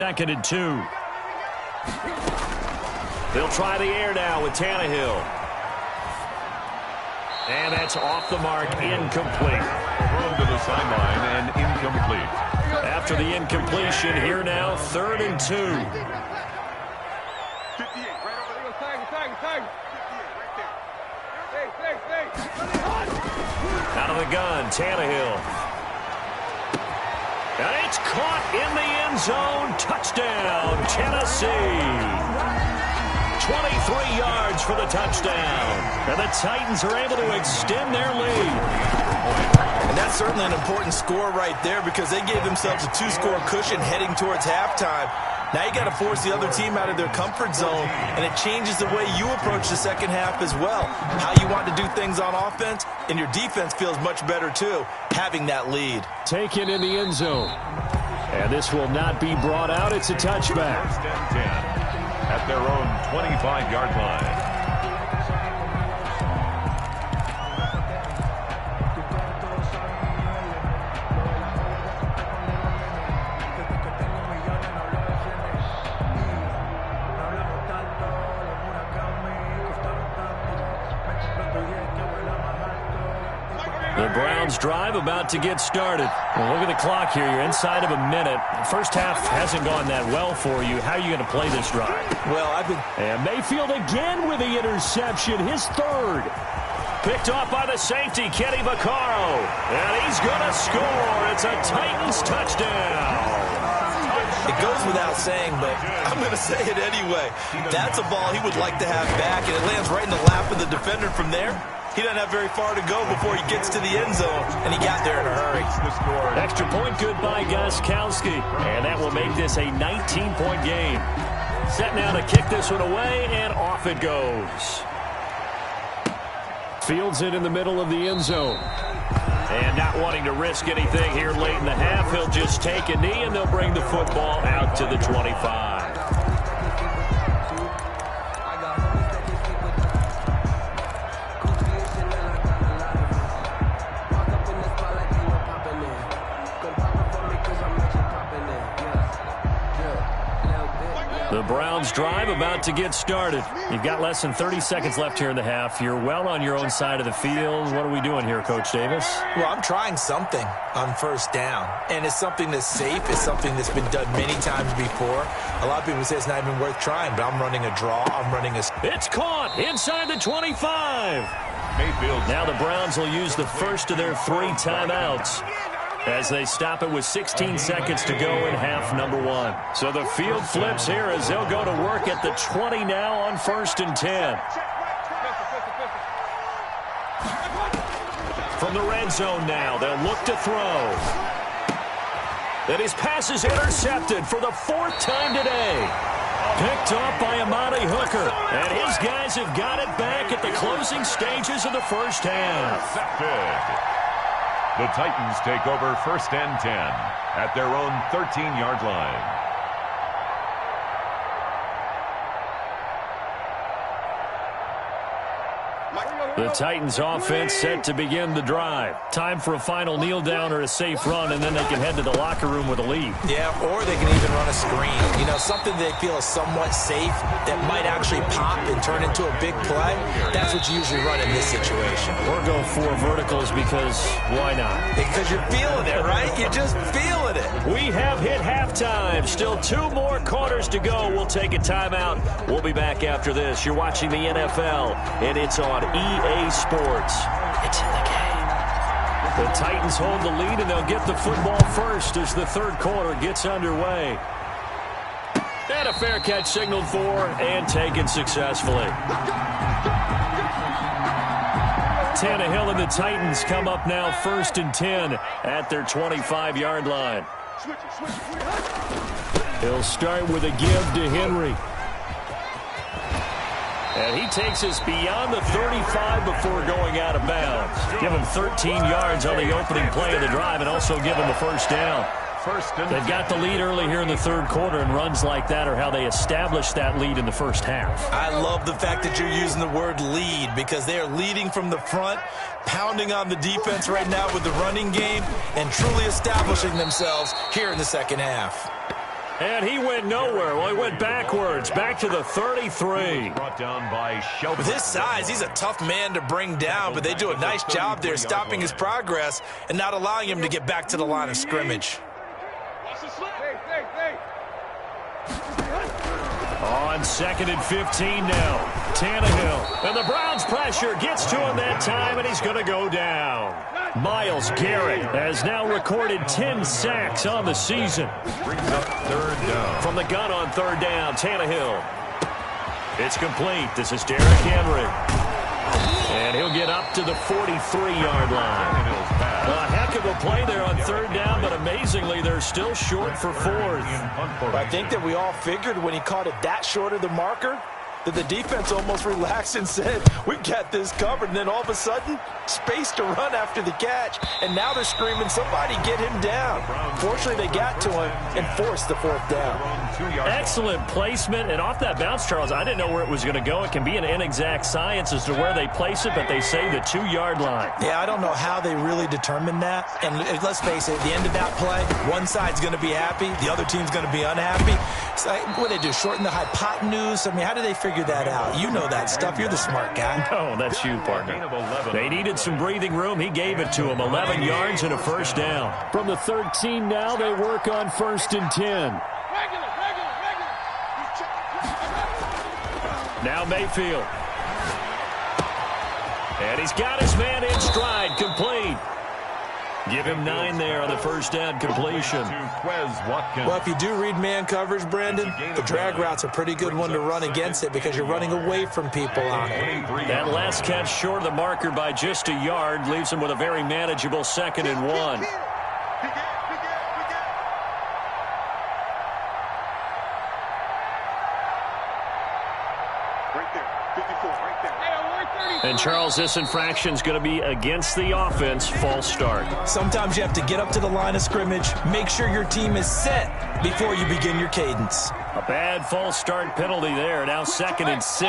2nd and 2. They'll try the air now with Tannehill. And that's off the mark, incomplete. Thrown to the sideline and incomplete. After the incompletion, here now, 3rd and 2. 58, right over there. Tag. 58, right there. Out of the gun, Tannehill. And it's caught in the end zone. Touchdown, Tennessee. 23 yards for the touchdown. And the Titans are able to extend their lead. And that's certainly an important score right there because they gave themselves a 2-score cushion heading towards halftime. Now you got to force the other team out of their comfort zone, and it changes the way you approach the second half as well. How you want to do things on offense, and your defense feels much better too, having that lead. Taken in the end zone. And this will not be brought out. It's a touchback. 1st and 10 at their own 25-yard line. The Browns drive about to get started. Well, look at the clock here. You're inside of a minute. The first half hasn't gone that well for you. How are you going to play this drive? Well, And Mayfield again with the interception. His 3rd. Picked off by the safety, Kenny Vaccaro. And he's going to score. It's a Titans touchdown. It goes without saying, but I'm going to say it anyway. That's a ball he would like to have back, and it lands right in the lap of the defender from there. He doesn't have very far to go before he gets to the end zone, and he got there in a hurry. Extra point good by Gostkowski. And that will make this a 19-point game. Set now to kick this one away, and off it goes. Fields it in the middle of the end zone. And not wanting to risk anything here late in the half, he'll just take a knee, and they'll bring the football out to the 25. The Browns drive about to get started. You've got less than 30 seconds left here in the half. You're well on your own side of the field. What are we doing here, Coach Davis? Well, I'm trying something on 1st down, and it's something that's safe. It's something that's been done many times before. A lot of people say it's not even worth trying, but I'm running a draw. I'm running a... It's caught inside the 25. Mayfield. Now the Browns will use the first of their 3 timeouts as they stop it with 16 seconds to go in half number 1. So the field flips here as they'll go to work at the 20 now on 1st and 10. From the red zone now, they'll look to throw. And his pass is intercepted for the 4th time today. Picked off by Amani Hooker. And his guys have got it back at the closing stages of the first half. The Titans take over 1st and 10 at their own 13-yard line. The Titans offense set to begin the drive. Time for a final kneel down or a safe run, and then they can head to the locker room with a lead. Yeah, or they can even run a screen. You know, something they feel is somewhat safe that might actually pop and turn into a big play. That's what you usually run in this situation. Or go 4 verticals because why not? Because you're feeling it, right? You're just feeling it. We have hit halftime. Still 2 more quarters to go. We'll take a timeout. We'll be back after this. You're watching the NFL, and it's on EA Sports. It's in the game. The Titans hold the lead, and they'll get the football first as the 3rd quarter gets underway. And a fair catch signaled for and taken successfully. Tannehill and the Titans come up now 1st and 10 at their 25-yard line. He'll start with a give to Henry. And he takes us beyond the 35 before going out of bounds. Give him 13 yards on the opening play of the drive and also give him a 1st down. They've got the lead early here in the 3rd quarter, and runs like that are how they establish that lead in the first half. I love the fact that you're using the word lead because they are leading from the front, pounding on the defense right now with the running game, and truly establishing themselves here in the second half. And he went nowhere. Well, he went backwards, back to the 33. Brought down by Shelby. With his size, he's a tough man to bring down, but they do a nice job there stopping his progress and not allowing him to get back to the line of scrimmage. On 2nd and 15 now, Tannehill. And the Browns' pressure gets to him that time, and he's going to go down. Myles Garrett has now recorded 10 sacks on the season. Brings up 3rd down. From the gun on 3rd down, Tannehill. It's complete. This is Derrick Henry. And he'll get up to the 43-yard line. A heck of a play there on 3rd down, but amazingly, they're still short for 4th. I think that we all figured when he caught it that short of the marker that the defense almost relaxed and said, we got this covered. And then all of a sudden, space to run after the catch. And now they're screaming, somebody get him down. Fortunately, they got to him and forced the 4th down. Excellent placement. And off that bounce, Charles, I didn't know where it was going to go. It can be an inexact science as to where they place it, but they say the 2-yard line. Yeah, I don't know how they really determine that. And let's face it, at the end of that play, one side's going to be happy, the other team's going to be unhappy. It's like, what do they do, shorten the hypotenuse? I mean, how do they figure that out? You know that stuff. You're the smart guy. Oh, that's you, partner. They needed some breathing room. He gave it to him. 11 yards and a 1st down. From the 13 now, they work on 1st and 10. Now Mayfield. And he's got his man in stride, complete. Give him 9 there on the 1st down completion. Well, if you do read man coverage, Brandon, the drag route's a pretty good one to run against it because you're running away from people on it. That last catch short of the marker by just a yard leaves him with a very manageable 2nd and 1. And, Charles, this infraction's going to be against the offense. False start. Sometimes you have to get up to the line of scrimmage, make sure your team is set before you begin your cadence. A bad false start penalty there. Now 2nd and 6.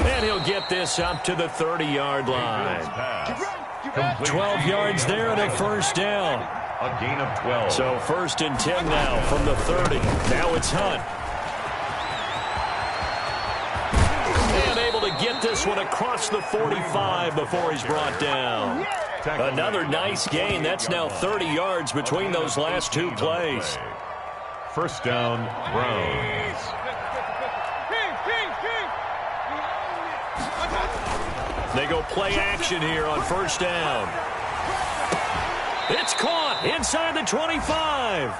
And he'll get this up to the 30-yard line. 12 yards there and a 1st down. A gain of 12. So 1st and 10 now from the 30. Now it's Hunt. And able to get this one across the 45 before he's brought down. Another nice gain. That's now 30 yards between those last 2 plays. 1st down, Browns. They go play action here on 1st down. It's caught inside the 25.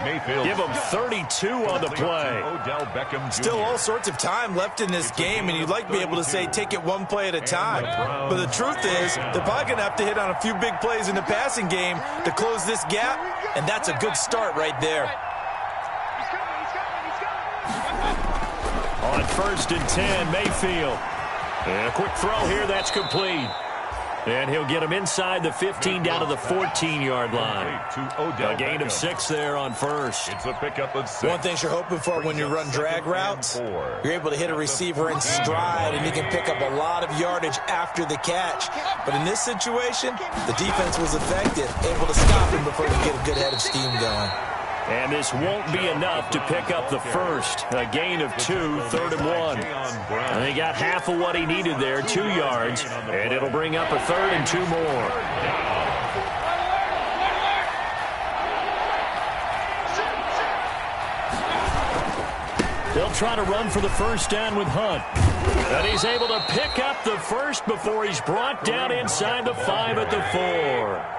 Mayfield. Give him 32 on the play. Odell Beckham Jr. Still all sorts of time left in this game, and you'd like to be able to say take it one play at a time. But the truth is, they're probably going to have to hit on a few big plays in the passing game to close this gap, and that's a good start right there. On 1st and 10, Mayfield. And a quick throw here, that's complete. And he'll get him inside the 15 down to the 14-yard line. A gain of 6 there on 1st. It's a pickup of 6. One thing you're hoping for when you run drag routes, you're able to hit a receiver in stride, and you can pick up a lot of yardage after the catch. But in this situation, the defense was effective, able to stop him before he could get a good head of steam going. And this won't be enough to pick up the 1st. A gain of 2, 3rd and 1. And he got half of what he needed there, 2 yards. And it'll bring up a 3rd and 2 more. They'll try to run for the 1st down with Hunt. And he's able to pick up the 1st before he's brought down inside the 5 at the 4.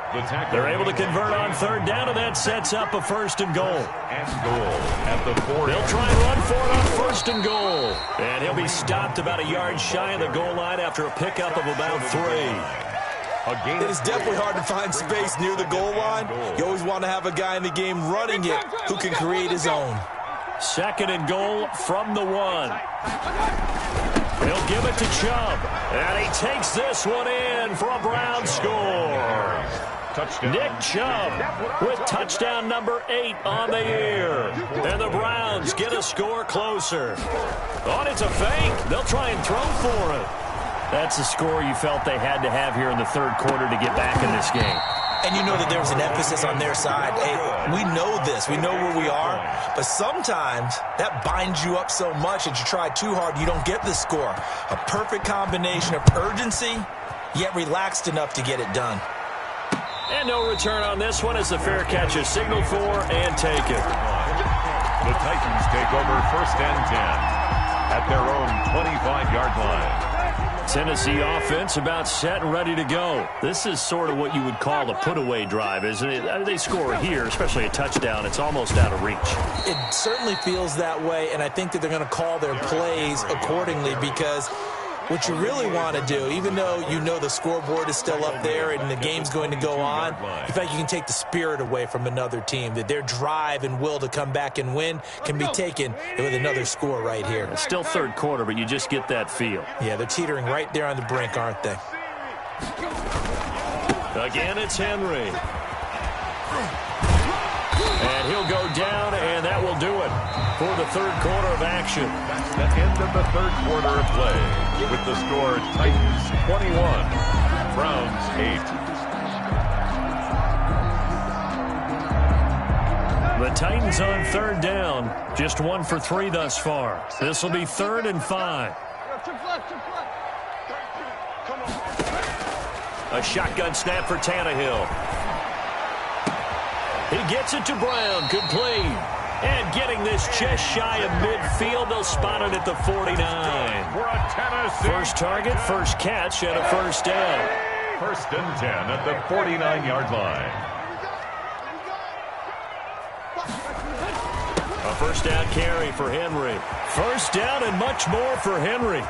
They're able to convert on 3rd down, and that sets up a 1st and goal. At the 4. They'll try and run for it on 1st and goal. And he'll be stopped about a yard shy of the goal line after a pickup of about 3. It is definitely hard to find space near the goal line. You always want to have a guy in the game running it who can create his own. 2nd and goal from the 1. He'll give it to Chubb. And he takes this one in for a Brown score. Touchdown. Nick Chubb with touchdown number 8 on the year. And the Browns get a score closer. Oh, it's a fake. They'll try and throw for it. That's a score you felt they had to have here in the third quarter to get back in this game. And you know that there was an emphasis on their side. Hey, we know this. We know where we are. But sometimes that binds you up so much that you try too hard, you don't get the score. A perfect combination of urgency, yet relaxed enough to get it done. And no return on this one as the fair catch is signaled for and taken. The Titans take over 1st and 10 at their own 25-yard line. Tennessee offense about set and ready to go. This is sort of what you would call a put-away drive, isn't it? They score here, especially a touchdown. It's almost out of reach. It certainly feels that way, and I think that they're going to call their plays accordingly because what you really want to do, even though you know the scoreboard is still up there and the game's going to go on, you feel like you can take the spirit away from another team, that their drive and will to come back and win can be taken with another score right here. It's still third quarter, but you just get that feel. Yeah, they're teetering right there on the brink, aren't they? Again, it's Henry. And he'll go down, and that will do it for the third quarter of action. That's the end of the third quarter of play. With the score, Titans 21, Browns 8. The Titans on third down. Just 1 for 3 thus far. This will be 3rd and 5. A shotgun snap for Tannehill. He gets it to Brown. Complete. And getting this just shy of midfield. They'll spot it at the 49. First target, first catch, and a first down. 1st and 10 at the 49-yard line. A first down carry for Henry. First down and much more for Henry.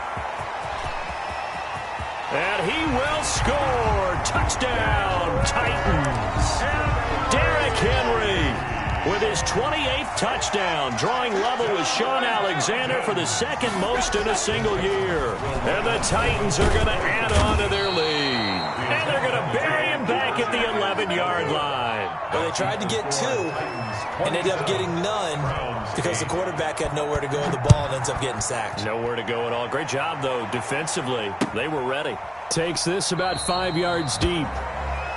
And he will score. Touchdown, Titans. Derrick Henry with his 28th touchdown, drawing level with Sean Alexander for the second most in a single year. And the Titans are going to add on to their lead. And they're going to bury him back at the 11-yard line. Well, they tried to get 2 and ended up getting none because the quarterback had nowhere to go with the ball and ends up getting sacked. Nowhere to go at all. Great job, though, defensively. They were ready. Takes this about 5 yards deep.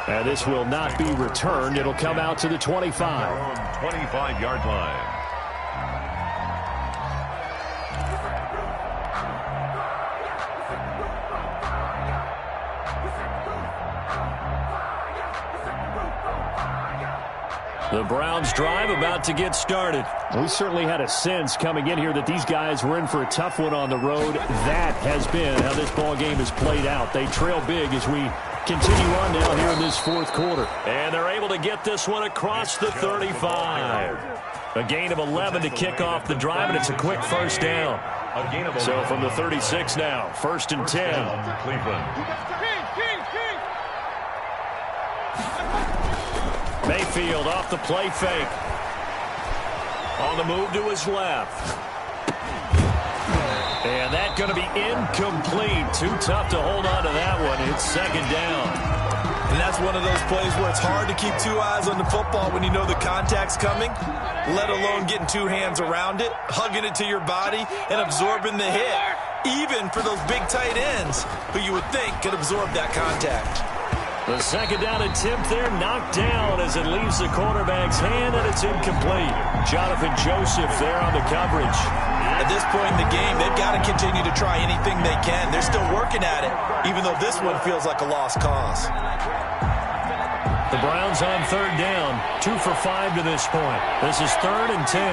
And this will not be returned. It'll come out to the 25. 25-yard line. The Browns drive about to get started. We certainly had a sense coming in here that these guys were in for a tough one on the road. That has been how this ball game has played out. They trail big as we continue on now here in this fourth quarter. And they're able to get this one across the 35. A gain of 11 to kick off the drive, and it's a quick first down. So from the 36 now, 1st and 10. Cleveland. Mayfield off the play fake. On the move to his left. And that's going to be incomplete. Too tough to hold on to that one. It's 2nd down. And that's one of those plays where it's hard to keep 2 eyes on the football when you know the contact's coming, let alone getting 2 hands around it, hugging it to your body, and absorbing the hit, even for those big tight ends who you would think could absorb that contact. The 2nd down attempt there knocked down as it leaves the quarterback's hand, and it's incomplete. Jonathan Joseph there on the coverage. At this point in the game, they've got to continue to try anything they can. They're still working at it, even though this one feels like a lost cause. The Browns on 3rd down, 2 for 5 to this point. This is 3rd and 10.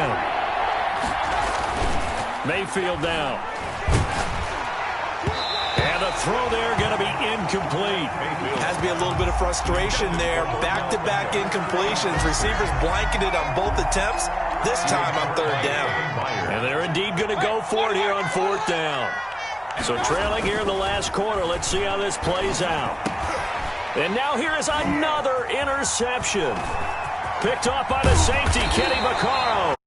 Mayfield down. And the throw there going to be incomplete. Has to be a little bit of frustration there. Back-to-back incompletions. Receivers blanketed on both attempts. This time on 3rd down. And they're indeed going to go for it here on 4th down. So trailing here in the last quarter. Let's see how this plays out. And now here is another interception. Picked off by the safety, Kenny Vaccaro.